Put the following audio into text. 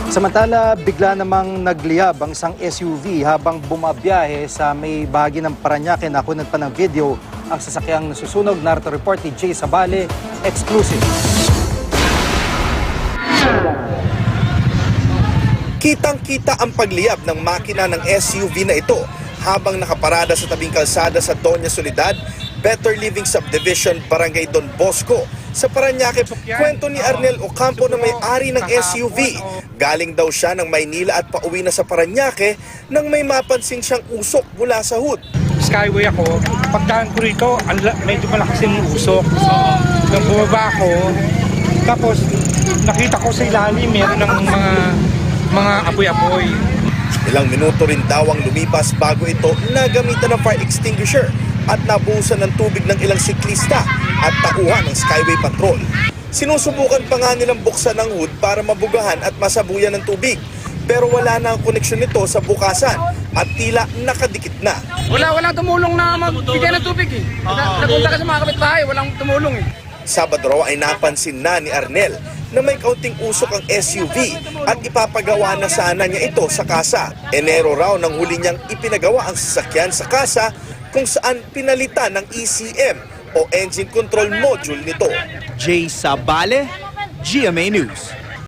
Samantala, bigla namang nagliyab ang isang SUV habang bumabiyahe sa may bahagi ng Parañaque. Nakunan pa ng video ang sasakyang nasusunog. Narito report ni Jay Sabale, exclusive. Kitang-kita ang pagliyab ng makina ng SUV na ito habang nakaparada sa tabing kalsada sa Doña Soledad, Better Living Subdivision, Barangay Don Bosco. Sa Parañaque, kwento ni Arnel Ocampo na may-ari ng SUV. Galing daw siya ng Maynila at pauwi na sa Parañaque nang may mapansin siyang usok mula sa hood. Skyway ako, pagdaan ko rito, medyo malakas yung usok. Nang bumaba ako, tapos nakita ko sa ilalim meron ng mga apoy-apoy. Ilang minuto rin daw ang lumipas bago ito nagamitan ng fire extinguisher at nabuhusan ng tubig ng ilang siklista at tauhan ng Skyway Patrol. Sinusubukan pa nga nilang buksan ang hood para mabugahan at masabuyan ng tubig. Pero wala na ang koneksyon nito sa bukasan at tila nakadikit na. Walang tumulong na magbigay ng tubig eh. Napunta ka sa mga kapitbahay, walang tumulong eh. Sabado raw ay napansin na ni Arnel na may kaunting usok ang SUV at ipapagawa na sana niya ito sa kasa. Enero raw nang huli niyang ipinagawa ang sasakyan sa kasa kung saan pinalitan ng ECM o Engine Control Module nito. Jay Sabale, GMA News.